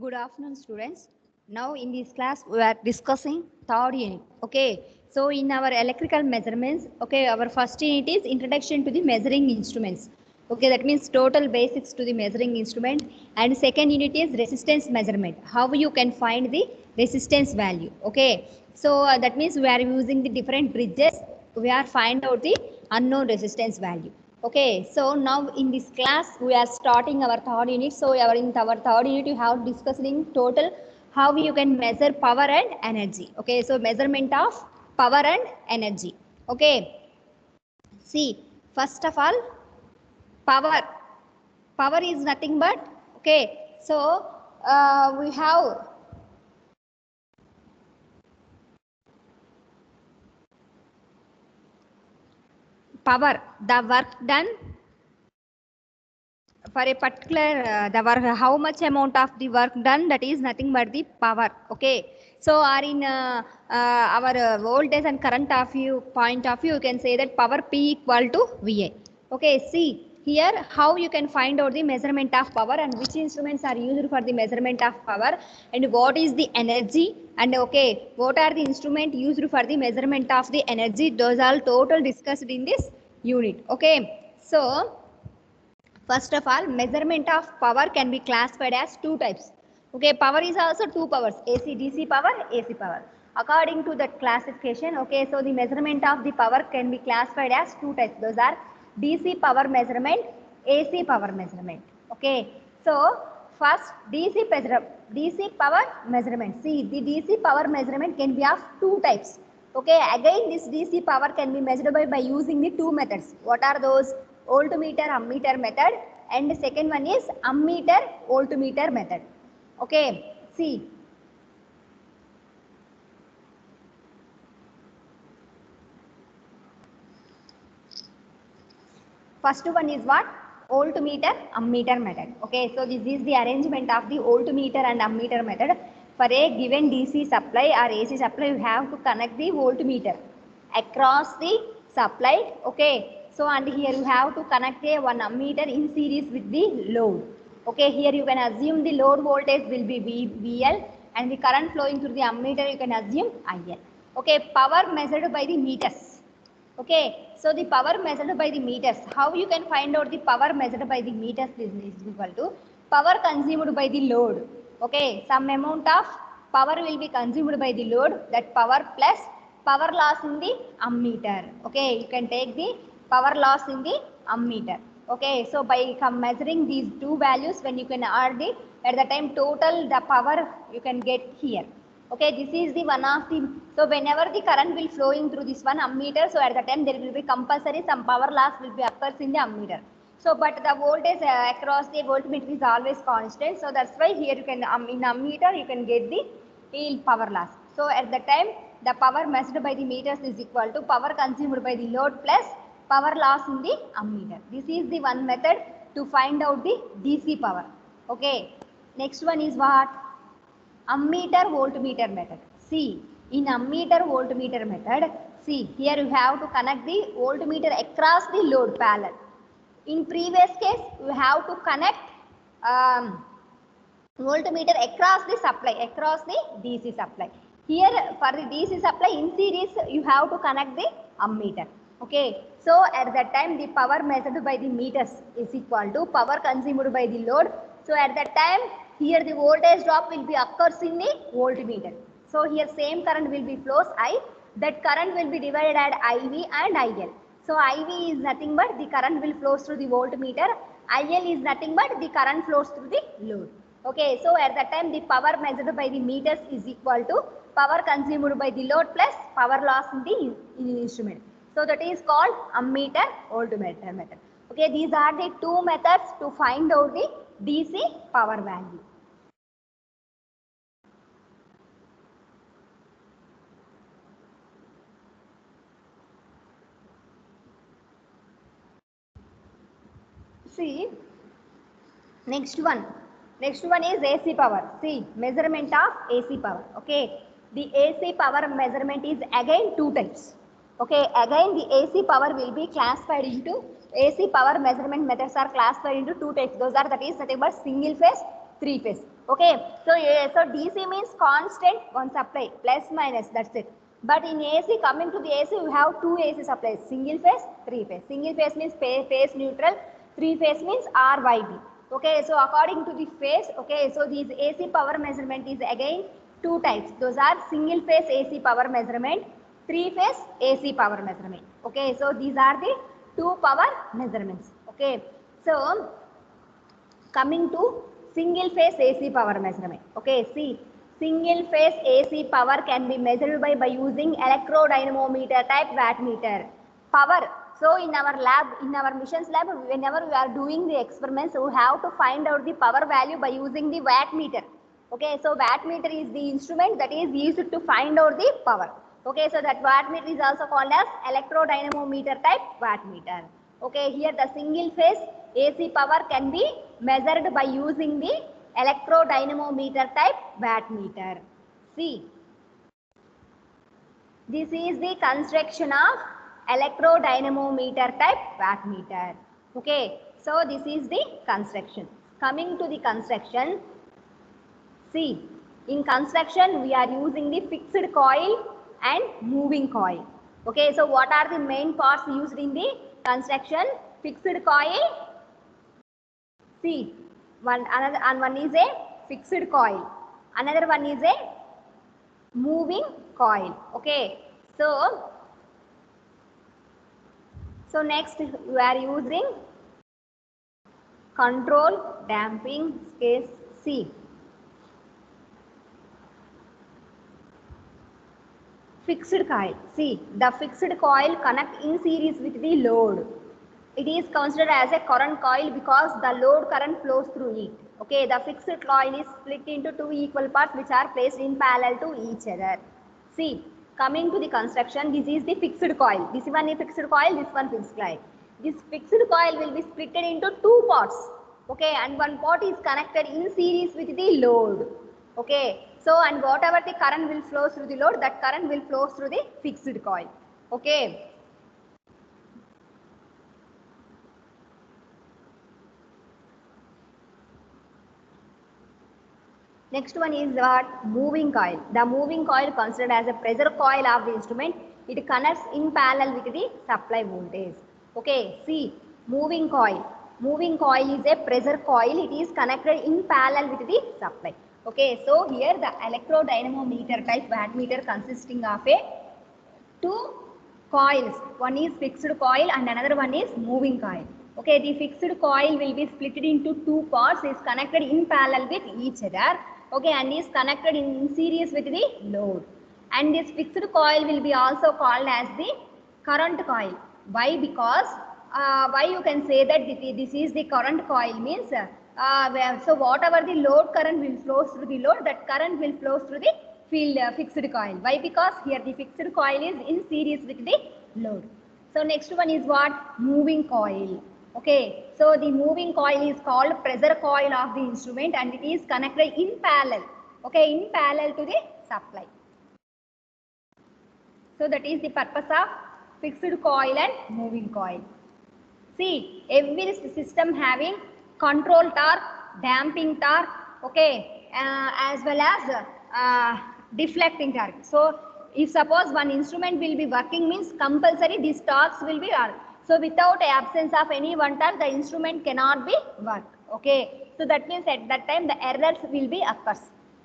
Good afternoon, students. Now in this class, we are discussing third unit. Okay. So in our electrical measurements, okay, our first unit is introduction to the measuring instruments. Okay, that means total basics to the measuring instrument. And second unit is resistance measurement. How you can find the resistance value. Okay. So that means we are using the different bridges. We are find out the unknown resistance value. Okay, so now in this class we are starting our third unit. So in our third unit you have discussing total how you can measure power and energy. Okay, so measurement of power and energy. Okay, see, first of all, power. Power is nothing but, okay, so we have power, the work done for a particular the work, how much amount of the work done, that is nothing but the power. Okay, so are in our voltage and current of view point of view, you can say that power P equal to VA. Okay, see here how you can find out the measurement of power and which instruments are used for the measurement of power and what is the energy, and okay, what are the instrument used for the measurement of the energy. Those are total discussed in this unit. Okay, so first of all, measurement of power can be classified as two types. Okay, power is also two powers, AC, DC power, AC power. According to that classification, okay, so the measurement of the power can be classified as two types. Those are DC power measurement, AC power measurement. Okay, so first DC power measurement. See, the DC power measurement can be of two types. Okay, again this DC power can be measured by using the two methods. What are those? Voltmeter ammeter method, and the second one is ammeter voltmeter method. Okay, see, first one is what? Voltmeter ammeter method. Okay, so this is the arrangement of the voltmeter and ammeter method. For a given DC supply or AC supply, you have to connect the voltmeter across the supply. Okay, so and here you have to connect a one ammeter in series with the load. Okay, here you can assume the load voltage will be VL and the current flowing through the ammeter you can assume IL. Okay, power measured by the meters. Okay, so the power measured by the meters, how you can find out the power measured by the meters is equal to power consumed by the load. Okay, some amount of power will be consumed by the load, that power plus power loss in the ammeter. Okay, you can take the power loss in the ammeter. Okay, so by measuring these two values, when you can add the at the time total the power you can get here. Okay, this is the one of the, so whenever the current will flowing through this one ammeter, so at the time there will be compulsory some power loss will be occurs in the ammeter. So but the voltage across the voltmeter is always constant, so that's why here you can in ammeter you can get the yield power loss. So at the time the power measured by the meters is equal to power consumed by the load plus power loss in the ammeter. This is the one method to find out the DC power. Okay, next one is what? Ammeter voltmeter method. See, in ammeter voltmeter method, see here you have to connect the voltmeter across the load parallel. In previous case, you have to connect voltmeter across the supply, across the DC supply. Here for the DC supply in series, you have to connect the ammeter. Okay, so at that time the power measured by the meters is equal to power consumed by the load. So at that time here the voltage drop will be occurs in the voltmeter. So here same current will be flows I, that current will be divided at IV and IL. So IV is nothing but the current will flows through the voltmeter, IL is nothing but the current flows through the load. Okay, so at that time the power measured by the meters is equal to power consumed by the load plus power loss in the instrument. So that is called ammeter voltmeter method. Okay, these are the two methods to find out the DC power value. See, next one is AC power. See, measurement of AC power. Okay, the AC power measurement is again two types. Okay, again the AC power will be classified into AC power measurement methods are classified into two types. Those are that is nothing but single phase three phase. Okay, so DC means constant one supply, plus minus, that's it. But in AC, coming to the AC, you have two AC supplies, single phase, three phase. Single phase means phase neutral, three phase means RYB. Okay, so according to the phase, okay, so these AC power measurement is again two types. Those are single phase AC power measurement, three phase AC power measurement. Okay, so these are the two power measurements. Okay, so coming to single phase AC power measurement. Okay, see, single phase AC power can be measured by using electrodynamometer type wattmeter. Power. So in our lab, in our missions lab, whenever we are doing the experiments, we have to find out the power value by using the wattmeter. Okay, so wattmeter is the instrument that is used to find out the power. Okay, so that wattmeter is also called as electrodynamometer type wattmeter. Okay, here the single phase AC power can be measured by using the electrodynamometer type wattmeter. See, this is the construction of electrodynamometer type wattmeter. Okay, so this is the construction. Coming to the construction, see, in construction we are using the fixed coil and moving coil. Okay, so what are the main parts used in the construction? Fixed coil. See, one is a fixed coil, another one is a moving coil. Okay, so next you are using control damping case C. Fixed coil. See, the fixed coil connect in series with the load. It is considered as a current coil because the load current flows through it. Okay, the fixed coil is split into two equal parts which are placed in parallel to each other. See, coming to the construction, this is the fixed coil. This one is fixed coil, this one fixed coil. This fixed coil will be split into two parts. Okay, and one part is connected in series with the load. Okay, so and whatever the current will flow through the load, that current will flow through the fixed coil. Okay. Next one is what? Moving coil. The moving coil considered as a pressure coil of the instrument. It connects in parallel with the supply voltage. Okay, see, moving coil. Moving coil is a pressure coil. It is connected in parallel with the supply. Okay, so here the electrodynamometer type wattmeter consisting of a two coils. One is fixed coil and another one is moving coil. Okay, the fixed coil will be split into two parts, is connected in parallel with each other. Okay, and is connected in series with the load. And this fixed coil will be also called as the current coil. Why? Because why you can say that this is the current coil means so whatever the load current will flow through the load, that current will flow through the fixed coil. Why? Because here the fixed coil is in series with the load. So next one is what? Moving coil. Okay, so the moving coil is called pressure coil of the instrument and it is connected in parallel. Okay, in parallel to the supply. So that is the purpose of fixed coil and moving coil. See, every system having control torque, damping torque, okay, as well as deflecting torque. So if suppose one instrument will be working means compulsory these torques will be on. So without absence of any one torque, the instrument cannot be worked. Okay, so that means at that time the errors will be occurs.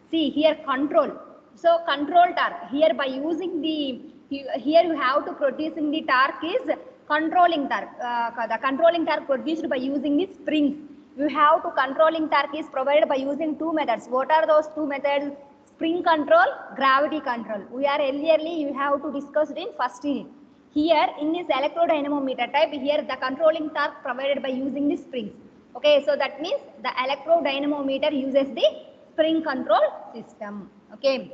See here control. So control torque here by using the here you have to producing the torque is controlling torque. The controlling torque produced by using the springs. You have to controlling torque is provided by using two methods. What are those two methods? Spring control, gravity control. We are earlierly you have to discuss it in first unit. Here in this electrodynamometer type, here the controlling torque provided by using the springs. Okay, so that means the electrodynamometer uses the spring control system. Okay,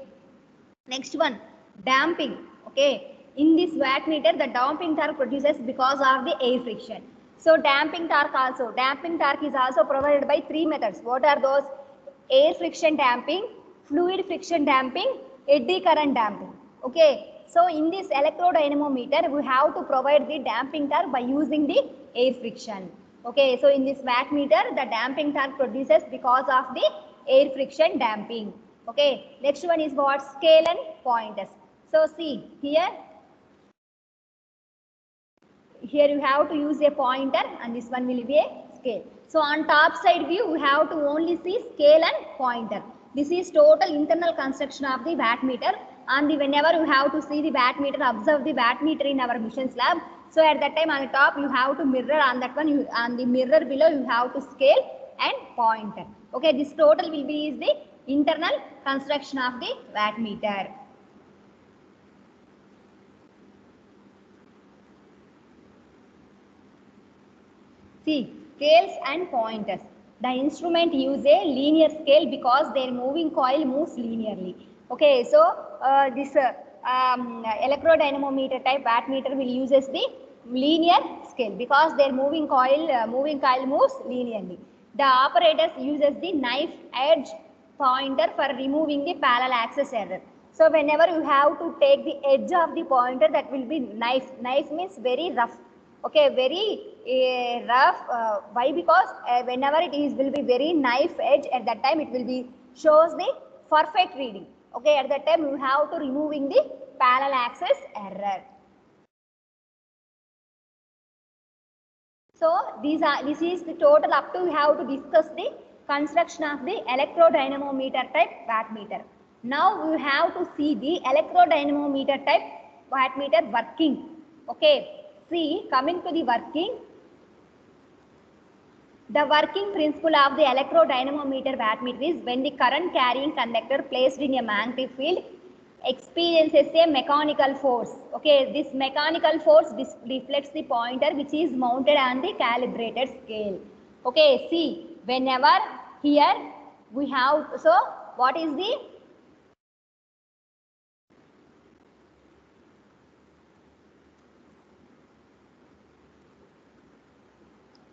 next one, damping. Okay, in this wattmeter, the damping torque produces because of the air friction. So damping torque also, damping torque is also provided by three methods. What are those? Air friction damping, fluid friction damping, eddy current damping. Okay. So in this electrodynamometer, we have to provide the damping torque by using the air friction. Okay, so in this wattmeter, the damping torque produces because of the air friction damping. Okay, next one is what? Scale and pointers. So see here you have to use a pointer and this one will be a scale. So on top side view we have to only see scale and pointer. This is total internal construction of the wattmeter, and whenever you have to see the wattmeter, observe the wattmeter in our missions lab. So at that time on the top you have to mirror, on that one on the mirror below you have to scale and pointer. Okay, this total will be is the internal construction of the wattmeter. See, scales and pointers. The instrument use a linear scale because their moving coil moves linearly. Okay, so this electrodynamometer type wattmeter will uses the linear scale because their moving coil moves linearly. The operators uses the knife edge pointer for removing the parallel axis error. So whenever you have to take the edge of the pointer, that will be knife. Knife means very rough. Okay, very rough. Why? Because whenever it is will be very knife edge, at that time it will be shows the perfect reading. Okay, at that time you have to removing the parallel axis error. So this is the total up to we have to discuss the construction of the electrodynamometer type wattmeter. Now we have to see the electrodynamometer type wattmeter working. Okay. See, coming to the working principle of the electrodynamometer wattmeter is when the current carrying conductor placed in a magnetic field experiences a mechanical force. Okay, this mechanical force reflects the pointer which is mounted on the calibrated scale. Okay, see, whenever here we have, so what is the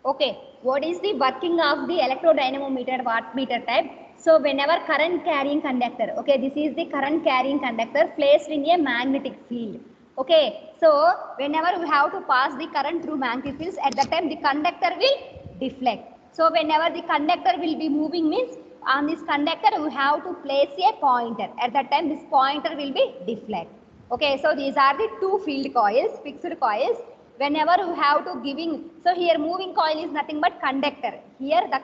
okay, what is the working of the electrodynamometer wattmeter type? So whenever current carrying conductor, okay, this is the current carrying conductor placed in a magnetic field. Okay, so whenever we have to pass the current through magnetic fields, at that time the conductor will deflect. So whenever the conductor will be moving means on this conductor we have to place a pointer. At that time this pointer will be deflect. Okay, so these are the two field coils, fixed coils. Whenever you have to giving, so here moving coil is nothing but conductor. Here the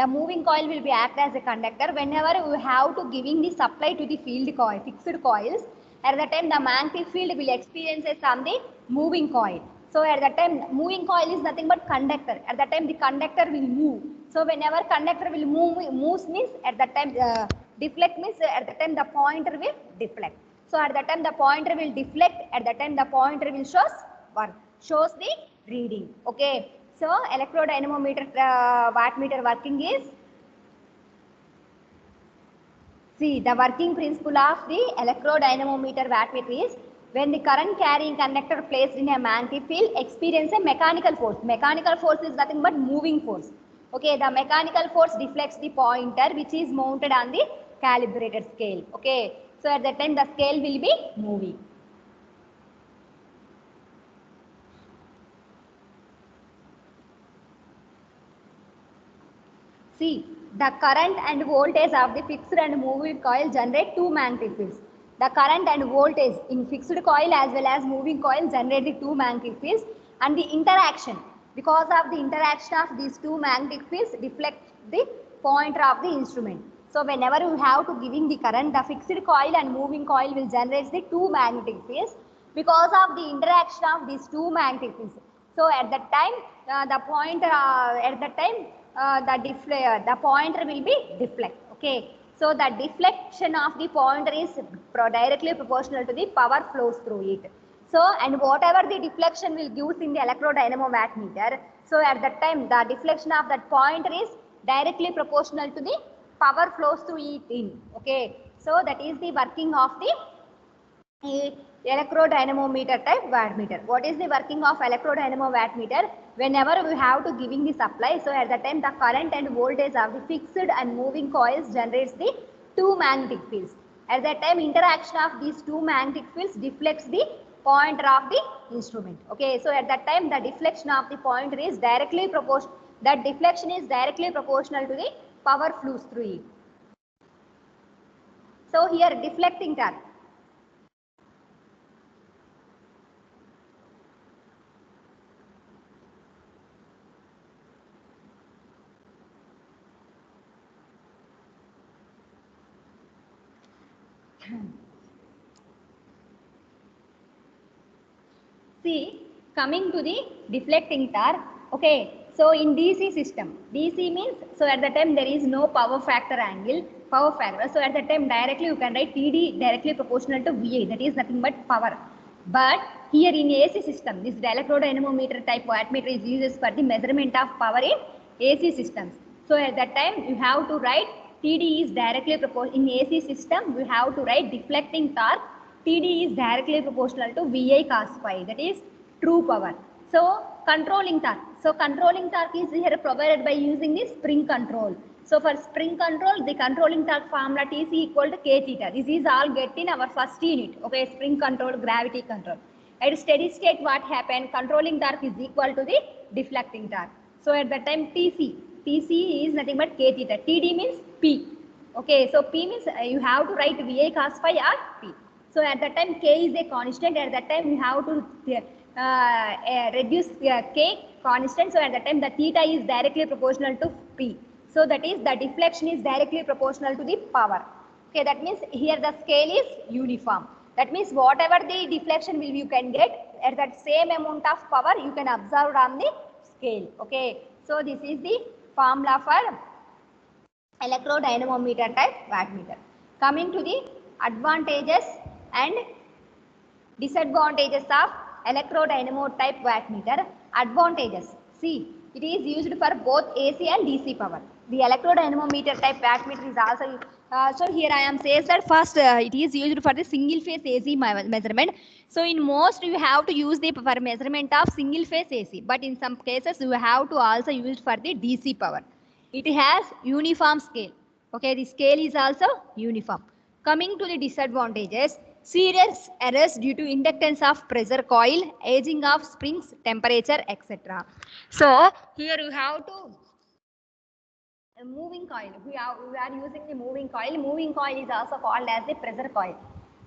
moving coil will be act as a conductor. Whenever you have to giving the supply to the field coil, fixed coils, at that time the magnetic field will experience some the moving coil. So at that time moving coil is nothing but conductor. At that time the conductor will move. So whenever conductor will moves means at that time deflect means at that time the pointer will deflect. So at that time the pointer will deflect. At that time the pointer will shows the reading. Okay, so electrodynamometer wattmeter working is, see, the working principle of the electrodynamometer wattmeter is when the current carrying conductor placed in a magnetic field experience a mechanical force. Mechanical force is nothing but moving force. Okay, the mechanical force deflects the pointer which is mounted on the calibrated scale. Okay, so at that time the scale will be moving. See, the current and voltage of the fixed and moving coil generate two magnetic fields. The current and voltage in fixed coil as well as moving coil generate the two magnetic fields, and the interaction, because of the interaction of these two magnetic fields deflect the pointer of the instrument. So whenever you have to giving the current, the fixed coil and moving coil will generate the two magnetic fields because of the interaction of these two magnetic fields. So at that time the pointer the pointer will be deflect. Okay, so the deflection of the pointer is directly proportional to the power flows through it. So and whatever the deflection will give in the electrodynamo wattmeter, so at that time the deflection of that pointer is directly proportional to the power flows through it in. Okay, so that is the working of the electrodynamometer type wattmeter. What is the working of electrodynamo wattmeter? Whenever we have to giving the supply, so at that time the current and voltage of the fixed and moving coils generates the two magnetic fields. At that time interaction of these two magnetic fields deflects the pointer of the instrument. Okay, so at that time the deflection of the pointer is directly proportional. That deflection is directly proportional to the power flows through it. So here deflecting torque. See, coming to the deflecting torque, okay, so in DC system, DC means, so at the time there is no power factor angle, power factor, so at the time directly you can write TD directly proportional to VA, that is nothing but power. But here in AC system, this electrodynamometer type wattmeter is used for the measurement of power in AC systems. So at that time you have to write TD is directly proportional, in AC system you have to write deflecting torque, TD is directly proportional to VI cos phi, that is true power. So controlling torque. So controlling torque is here provided by using the spring control. So for spring control, the controlling torque formula T C equal to K theta. This is all get in our first unit. Okay, spring control, gravity control. At steady state, what happened? Controlling torque is equal to the deflecting torque. So at that time TC is nothing but K theta. TD means P. Okay, so P means you have to write VI cos phi or P. So at that time K is a constant, at that time you have to reduce K constant, so at that time the theta is directly proportional to P. So that is the deflection is directly proportional to the power. Okay, that means here the scale is uniform. That means whatever the deflection will you can get at that same amount of power you can observe on the scale. Okay, so this is the formula for electrodynamometer type wattmeter. Coming to the advantages and disadvantages of electrodynamo type wattmeter. Advantages. See, it is used for both AC and DC power. The electrodynamometer type wattmeter is also, so here I am says that first it is used for the single phase AC measurement. So in most you have to use the for measurement of single phase AC, but in some cases you have to also use for the DC power. It has uniform scale. Okay, the scale is also uniform. Coming to the disadvantages, serious errors due to inductance of pressure coil, aging of springs, temperature, etc. So here you have to a moving coil. We are using the moving coil. Moving coil is also called as the pressure coil.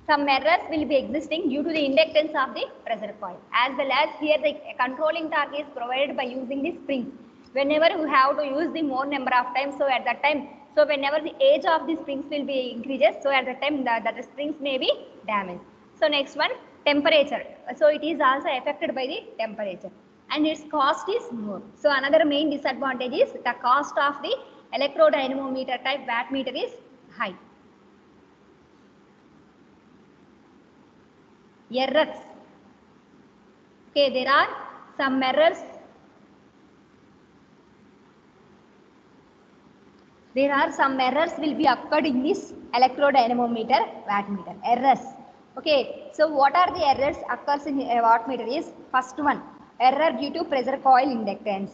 Some errors will be existing due to the inductance of the pressure coil. As well as here the controlling torque is provided by using the springs. Whenever you have to use the more number of times, so at that time, so whenever the age of the springs will be increases, so at that time the springs may be damaged. So next one, temperature. So it is also affected by the temperature and its cost is more. So another main disadvantage is the cost of the electrodynamometer type wattmeter is high. Errors. Okay, there are some errors. There are some errors will be occurred in this electrodynamometer wattmeter. Errors. Okay, so what are the errors occurs in a wattmeter is first one, error due to pressure coil inductance.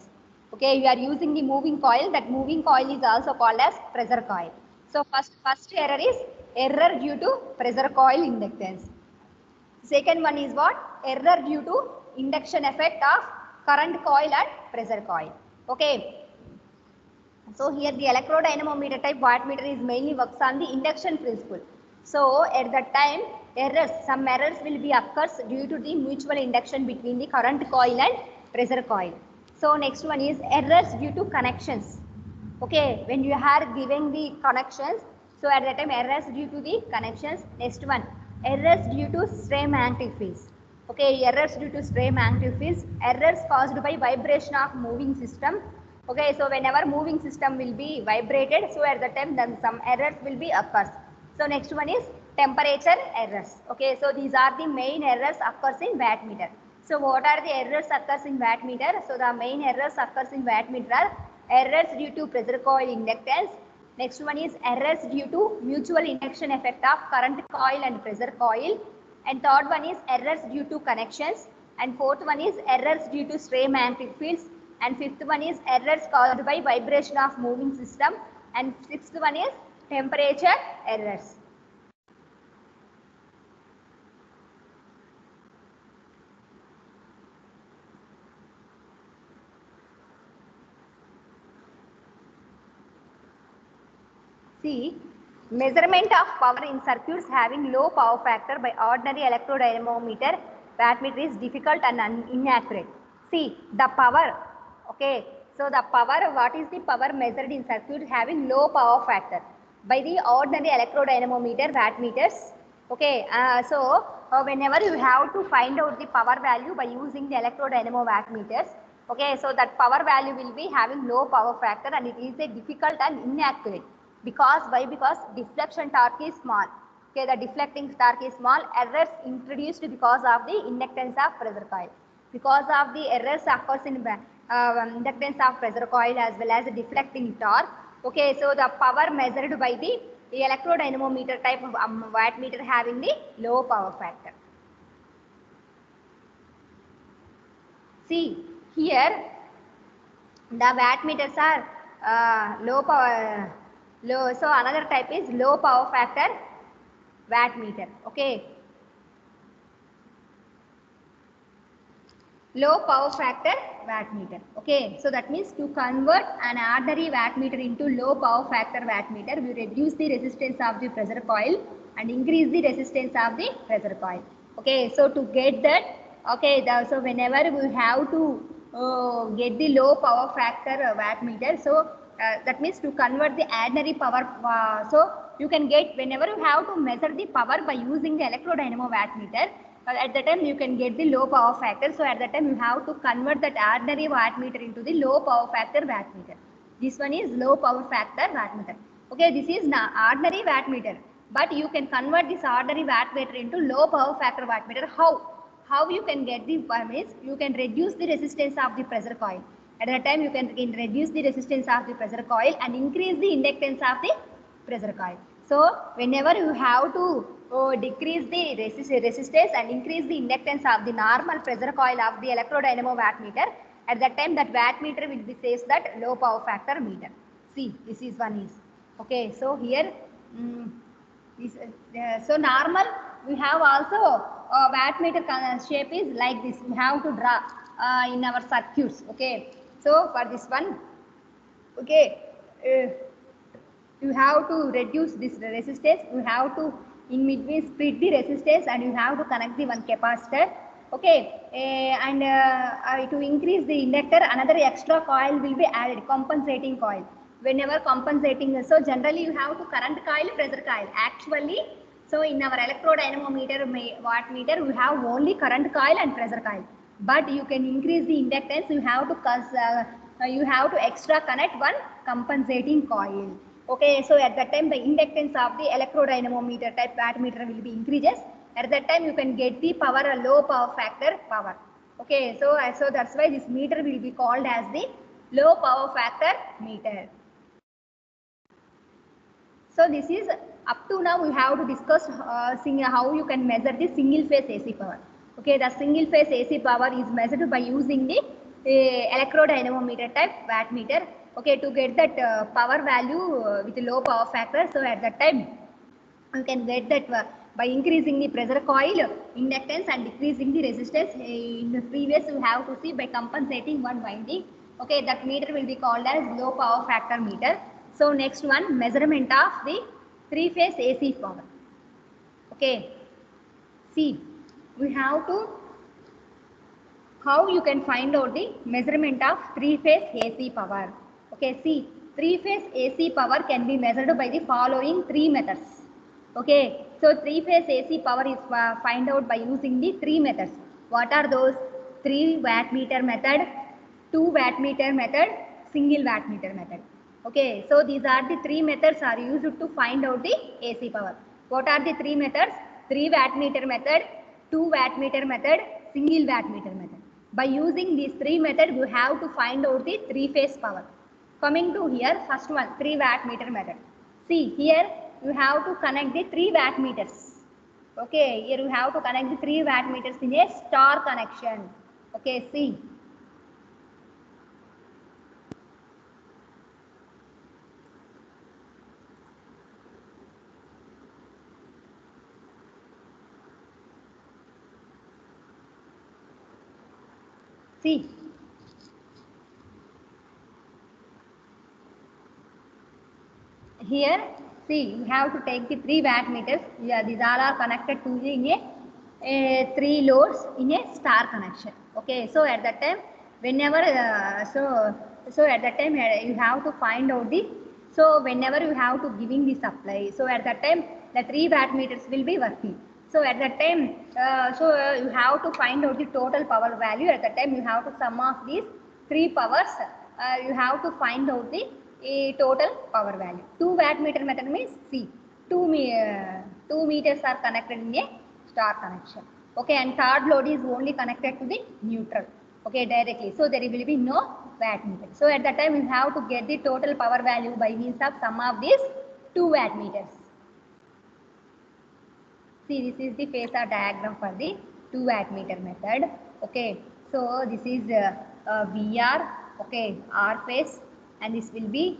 Okay, you are using the moving coil. That moving coil is also called as pressure coil. So first error is error due to pressure coil inductance. Second one is what? Error due to induction effect of current coil and pressure coil. Okay. So here the electrodynamometer type wattmeter is mainly works on the induction principle. So at that time errors, some errors will be occurs due to the mutual induction between the current coil and pressure coil. So next one is errors due to connections. Okay, when you are giving the connections, so at that time errors due to the connections. Next one, errors due to stray magnetic fields. Okay, errors due to stray magnetic fields, errors caused by vibration of moving system. Okay, so whenever moving system will be vibrated, so at that time then some errors will be occurs. So next one is temperature errors. Okay, so these are the main errors occurs in wattmeter. So what are the errors occurs in wattmeter? So the main errors occurs in wattmeter are errors due to pressure coil inductance. Next one is errors due to mutual induction effect of current coil and pressure coil. And third one is errors due to connections. And fourth one is errors due to stray magnetic fields. And fifth one is errors caused by vibration of moving system. And sixth one is temperature errors. See, measurement of power in circuits having low power factor by ordinary electrodynamometer wattmeter is difficult and inaccurate. See, the power, okay, so the power, what is the power measured in circuit having low power factor by the ordinary electrodynamometer wattmeters, okay, whenever you have to find out the power value by using the electrodynamo wattmeters, okay, so that power value will be having low power factor and it is a difficult and inaccurate. Because why? Because deflection torque is small. Okay, the deflecting torque is small. Errors introduced because of the inductance of pressure coil. Because of the errors occurs in inductance of pressure coil as well as the deflecting torque. Okay, so the power measured by the electrodynamometer type of wattmeter having the low power factor. See here, the wattmeters are low power. Low, so another type is low power factor wattmeter. Okay, low power factor wattmeter. Okay, so that means to convert an ordinary wattmeter into low power factor wattmeter, we reduce the resistance of the pressure coil and increase the resistance of the pressure coil. Okay, so to get that, okay, so whenever we have to get the low power factor wattmeter, so that means to convert the ordinary power, so you can get whenever you have to measure the power by using the electrodynamo wattmeter, at the time you can get the low power factor. So at that time you have to convert that ordinary wattmeter into the low power factor wattmeter. This one is low power factor wattmeter. Okay, this is ordinary wattmeter, but you can convert this ordinary wattmeter into low power factor wattmeter. How you can get the means you can reduce the resistance of the pressure coil. At that time you can reduce the resistance of the pressure coil and increase the inductance of the pressure coil. So whenever you have to decrease the resistance and increase the inductance of the normal pressure coil of the electrodynamo wattmeter, at that time that wattmeter will be says that low power factor meter. See, this is one is okay. So here so normal we have also wattmeter shape is like this. We have to draw in our circuits. Okay, so for this one, okay, you have to reduce this resistance. You have to in between split the resistance and you have to connect the one capacitor. Okay, to increase the inductor, another extra coil will be added, compensating coil. Whenever compensating, so generally you have to current coil, pressure coil. Actually, so in our electrodynamometer wattmeter, we have only current coil and pressure coil. But you can increase the inductance. You have to extra connect one compensating coil. Okay, so at that time the inductance of the electrodynamometer type wattmeter will be increases. At that time you can get the power, a low power factor power. Okay, so that's why this meter will be called as the low power factor meter. So this is up to now we have to discuss how you can measure the single phase AC power. Okay, the single phase AC power is measured by using the electrodynamometer type wattmeter. Okay, to get that power value with low power factor. So at that time you can get that by increasing the pressure coil inductance and decreasing the resistance. In the previous you have to see by compensating one winding. Okay, that meter will be called as low power factor meter. So next one, measurement of the three phase AC power. Okay, see, we have to how you can find out the measurement of three phase AC power. Okay, see, three phase AC power can be measured by the following three methods. Okay, so three phase AC power is find out by using the three methods. What are those? 3 wattmeter method, 2 wattmeter method, single wattmeter method. Okay, so these are the three methods are used to find out the AC power. What are the three methods? 3 wattmeter method, 2 wattmeter method, single wattmeter method. By using these three methods, you have to find out the three phase power. Coming to here, first one, 3 wattmeter method. See here, you have to connect the 3 wattmeters. Okay, here you have to connect the 3 wattmeters in a star connection. Okay, see. See. Here See, you have to take the 3 wattmeters. Yeah, these all are connected to the in a 3 loads in a star connection. Okay, so at that time, whenever so at that time you have to find out the, so whenever you have to giving the supply, so at that time the 3 wattmeters will be working. So at that time, you have to find out the total power value. At that time, you have to sum of these 3 powers. You have to find out the total power value. 2 wattmeter method means see 2 meters are connected in a star connection. Okay, and third load is only connected to the neutral. Okay, directly. So there will be no wattmeter. So at that time, you have to get the total power value by means of sum of these 2 wattmeters. See, this is the phasor diagram for the 2 wattmeter method. Okay, so this is VR, okay, R phase, and this will be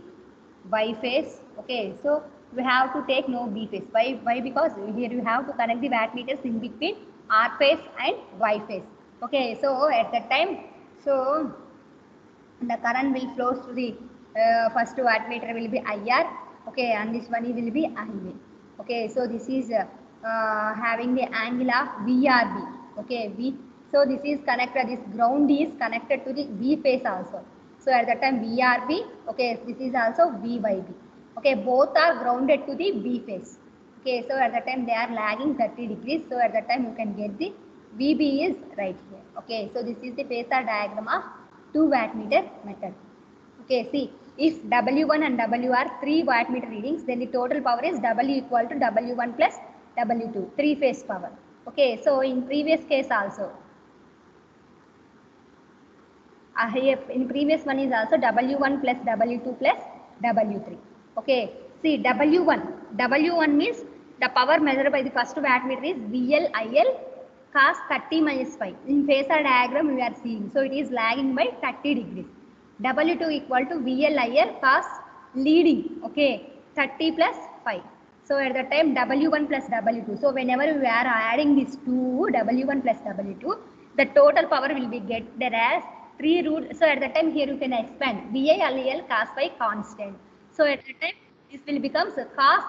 Y phase. Okay, so we have to take no B phase. Why? Because here you have to connect the wattmeters in between R phase and Y phase. Okay, so at that time, so the current will flow to the first wattmeter will be IR. Okay, and this one will be IV. Okay, so this is having the angle of VRB. Okay, V. So this is connected. This ground is connected to the V phase also. So at that time VRB. Okay, this is also VYB. Okay, both are grounded to the V phase. Okay, so at that time they are lagging 30 degrees. So at that time you can get the VB is right here. Okay, so this is the phasor diagram of 2 wattmeter method. Okay, see, if W1 and W are 3 wattmeter readings, then the total power is W equal to W1 plus W2, 3 phase power. Okay, so in previous case also, here in previous one is also W1 plus W2 plus W3. Okay, see W1 means the power measured by the first wattmeter is VL cos 30 minus 5. In phasor diagram we are seeing, so it is lagging by 30 degrees. W2 equal to VL cos leading, okay, 30 plus 5. So at the time W1 plus W2. So whenever we are adding these two, W1 plus W2, the total power will be get there as 3 root. So at the time here you can expand VL cos phi constant. So at the time this will become cos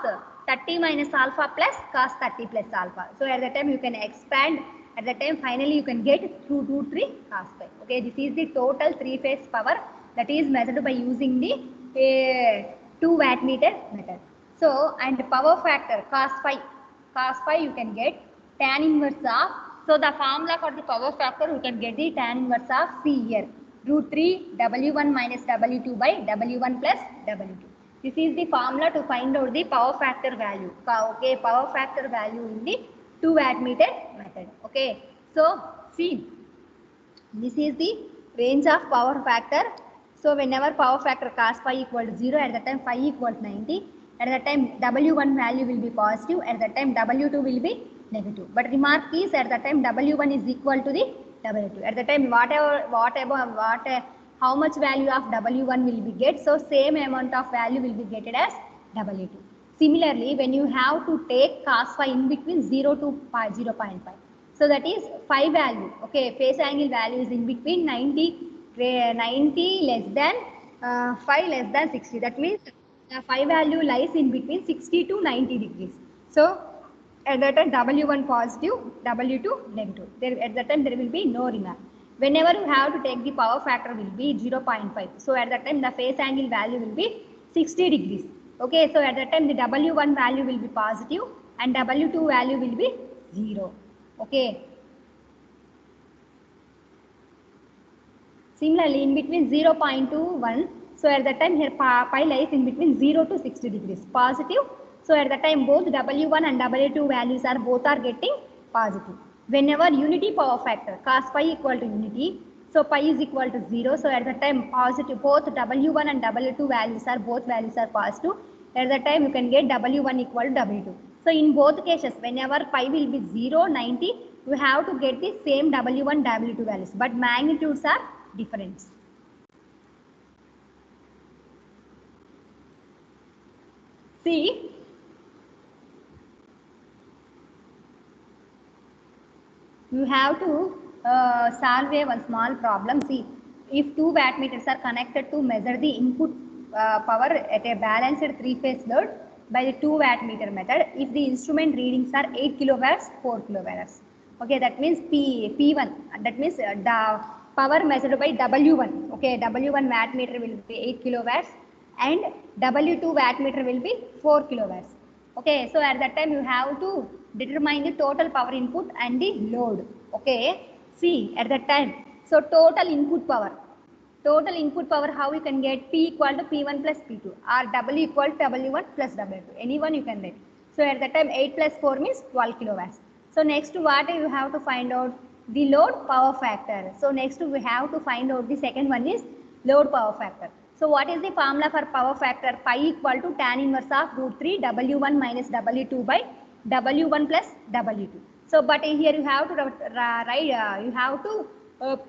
30 minus alpha plus cos 30 plus alpha. So at the time you can expand. At the time finally you can get root 3 cos phi. Okay, this is the total 3 phase power that is measured by using the 2 wattmeter method. So and power factor cos phi you can get tan inverse of, so the formula for the power factor you can get the tan inverse of C here, root 3 W1 minus W2 by W1 plus W2. This is the formula to find out the power factor value. Okay, power factor value in the 2 wattmeter method. Okay, so see, this is the range of power factor. So whenever power factor cos phi equal to 0, at the time phi equal to 90, at the time W1 value will be positive, at the time W2 will be negative. But remark is at the time W1 is equal to the W2. At the time how much value of W1 will be get, so same amount of value will be getted as W2. Similarly, when you have to take cos phi in between 0 to 0.5, so that is phi value. Okay, phase angle value is in between 90 less than phi less than 60. That means the phi value lies in between 60 to 90 degrees. So at that time W1 positive, W2 negative. At that time there will be no remark. Whenever you have to take the power factor will be 0.5. So at that time the phase angle value will be 60 degrees. Okay, so at that time the W1 value will be positive and W2 value will be 0. Okay. Similarly, in between 0.21, so at that time here pi lies in between 0 to 60 degrees, positive. So at that time both W1 and W2 values are both are getting positive. Whenever unity power factor cos phi equal to unity, so pi is equal to 0. So at the time positive, both W1 and W2 values are positive. At that time you can get W1 equal to W2. So in both cases, whenever pi will be 0, 90, you have to get the same W1, W2 values, but magnitudes are different. See, you have to solve one small problem. See, if 2 wattmeters are connected to measure the input power at a balanced 3 phase load, by the 2 wattmeter method if the instrument readings are 8 kilowatts, 4 kilowatts. Okay, that means P1, that means the power measured by W1. Okay, W1 wattmeter will be 8 kilowatts and W2 wattmeter will be 4 kilowatts. Okay, so at that time you have to determine the total power input and the load. Okay, see at that time, so total input power. Total input power, how you can get P equal to P1 plus P2 or W equal to W1 plus W2. Anyone you can get. So at that time 8 plus 4 means 12 kilowatts. So next what you have to find out? The load power factor. So next we have to find out the second one is load power factor. So what is the formula for power factor? Pi equal to tan inverse of root 3 W1 minus W2 by W1 plus W2. So but here you have to write, you have to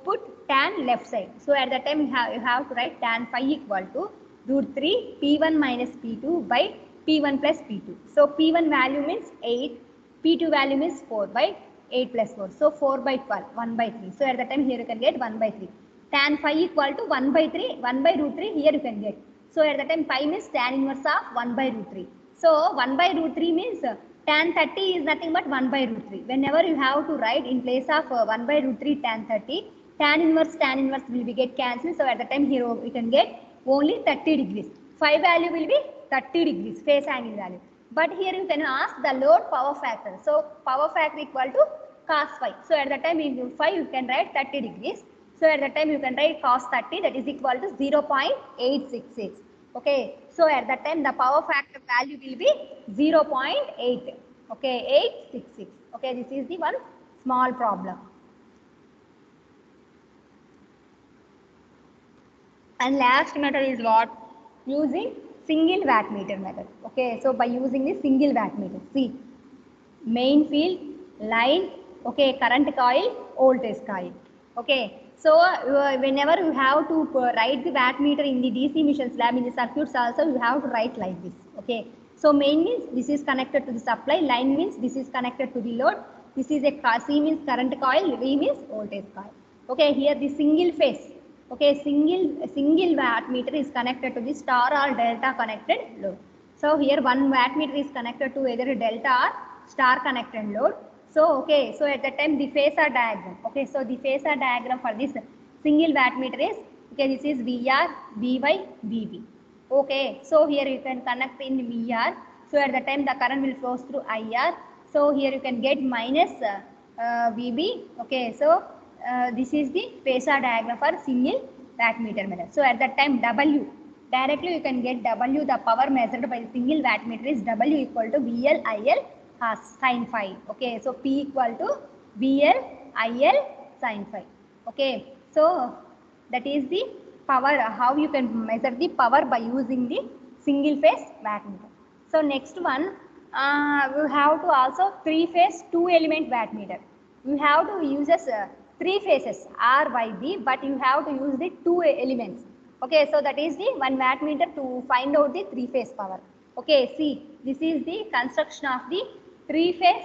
put tan left side. So at that time you have to write tan phi equal to root 3 P1 minus P2 by P1 plus P2. So P1 value means 8, P2 value means 4 by 8 plus 4. So 4 by 12, 1 by 3. So at that time here you can get 1 by 3. Tan phi equal to 1 by 3, 1 by root 3 here you can get. So at that time pi means tan inverse of 1 by root 3. So 1 by root 3 means tan 30 is nothing but 1 by root 3. Whenever you have to write in place of 1 by root 3 tan 30, tan inverse will be get cancelled. So at the time here we can get only 30 degrees. Phi value will be 30 degrees, phase angle value. But here you can ask the load power factor. So power factor equal to cos phi. So at the time in phi you can write 30 degrees. So at the time you can write cos 30, that is equal to 0.866. Okay, so at that time the power factor value will be 0.8. Okay, 866. Okay, this is the one small problem. And last method is what? Using single wattmeter method. Okay, so by using the single wattmeter, see, main field, line, okay, current coil, voltage coil. Okay, so whenever you have to write the wattmeter in the DC machines lab, in the circuits also you have to write like this. Okay, so main means this is connected to the supply, line means this is connected to the load, this is a C means current coil, V means voltage coil. Okay, here the single phase. Okay, single wattmeter is connected to the star or delta connected load. So here one wattmeter is connected to either delta or star connected load. So okay, so at that time the phasor diagram. Okay, so the phasor diagram for this single wattmeter is, okay, this is VR, VY, VB. Okay, so here you can connect in VR. So at the time the current will flow through IR. So here you can get minus VB. Okay, so this is the phasor diagram for single wattmeter method. So at that time W, directly you can get W, the power measured by the single wattmeter is W equal to VL IL sin phi. Okay, so P equal to VL IL sin phi. Okay, so that is the power, how you can measure the power by using the single phase wattmeter. So next one, we have to also 3-phase 2-element wattmeter. You have to use as 3 phases R, Y, B, but you have to use the 2 elements. Okay, so that is the 1 wattmeter to find out the 3-phase power. Okay, see, this is the construction of the 3-phase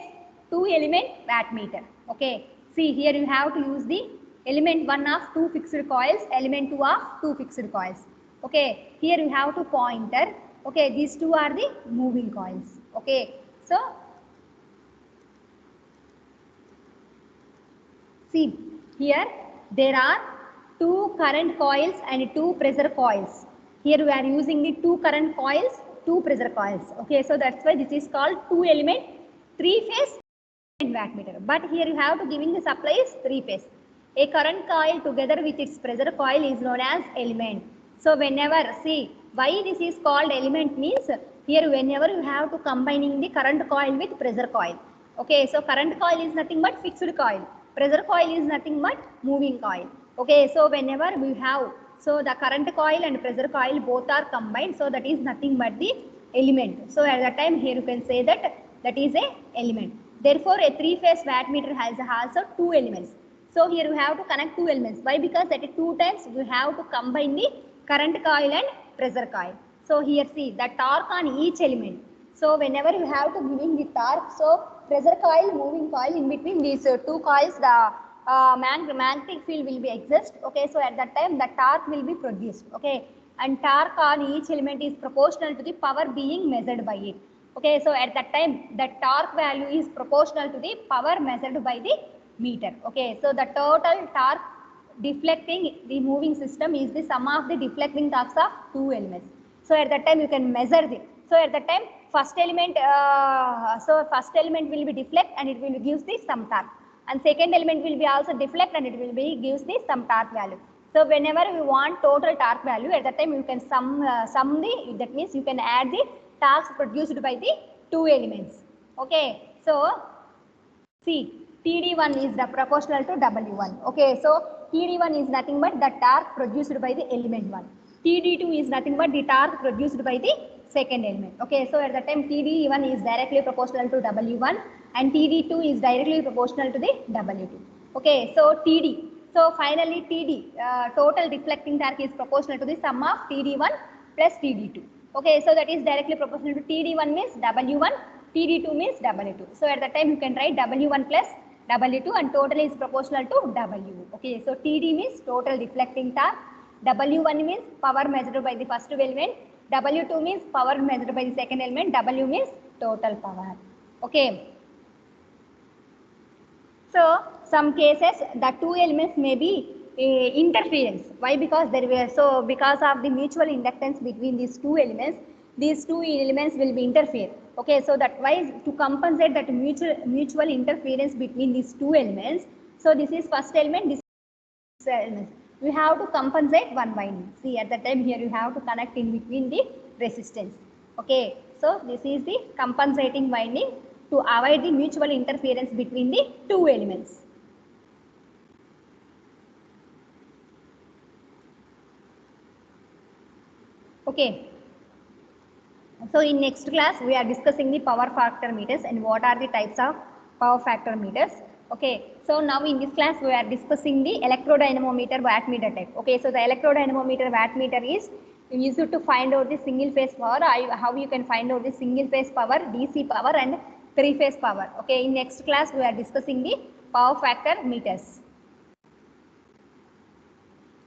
2-element wattmeter. Okay, see, here you have to use the element 1 of 2 fixed coils, element 2 of 2 fixed coils. Okay, here you have to pointer. Okay, these two are the moving coils. Okay, so see, here there are 2 current coils and 2 pressure coils. Here we are using the 2 current coils, 2 pressure coils. Okay, so that's why this is called 2-element 3-phase wattmeter. But here you have to giving the supply is 3-phase. A current coil together with its pressure coil is known as element. So whenever, see, why this is called element means, here whenever you have to combining the current coil with pressure coil. Okay, so current coil is nothing but fixed coil. Pressure coil is nothing but moving coil. Okay, so whenever we have, so the current coil and pressure coil both are combined, so that is nothing but the element. So at that time here you can say that that is a element. Therefore a 3-phase wattmeter has also 2 elements. So here you have to connect 2 elements. Why? Because at 2 times you have to combine the current coil and pressure coil. So here see the torque on each element. So whenever you have to giving the torque, so pressure coil, moving coil, in between these 2 coils the magnetic field will be exist. Okay, so at that time the torque will be produced. Okay, and torque on each element is proportional to the power being measured by it. Okay, so at that time the torque value is proportional to the power measured by the meter. Okay, so the total torque deflecting the moving system is the sum of the deflecting torques of two elements. So at that time you can measure the, so at that time first element will be deflect and it will gives the some torque, and second element will be also deflect and it will be gives the some torque value. So whenever we want total torque value, at that time you can sum the, that means you can add the torques produced by the two elements. Okay, so see, TD1 is the proportional to W1. Okay, so TD1 is nothing but the torque produced by the element 1. TD2 is nothing but the torque produced by the second element. Okay, so at the time TD1 is directly proportional to W1 and TD2 is directly proportional to the W2. Okay, so TD. So finally TD, total deflecting torque is proportional to the sum of TD1 plus TD2. Okay, so that is directly proportional to TD1 means W1, TD2 means W2. So at that time you can write W1 plus W2 and total is proportional to W. Okay, so TD means total deflecting torque, W1 means power measured by the first element, W2 means power measured by the second element, W means total power. Okay. So some cases the two elements may be interference. Why? Because there were, so because of the mutual inductance between these two elements will be interfere. Okay, so that why to compensate that mutual interference between these two elements. So this is first element, this is element. We have to compensate one winding. See, at the time here you have to connect in between the resistance. Okay, so this is the compensating winding to avoid the mutual interference between the two elements. Okay. So in next class we are discussing the power factor meters and what are the types of power factor meters. Okay, so now in this class we are discussing the electrodynamometer wattmeter type. Okay, so the electrodynamometer wattmeter is used to find out the single phase power, how you can find out the single phase power, DC power and three phase power. Okay, in next class we are discussing the power factor meters.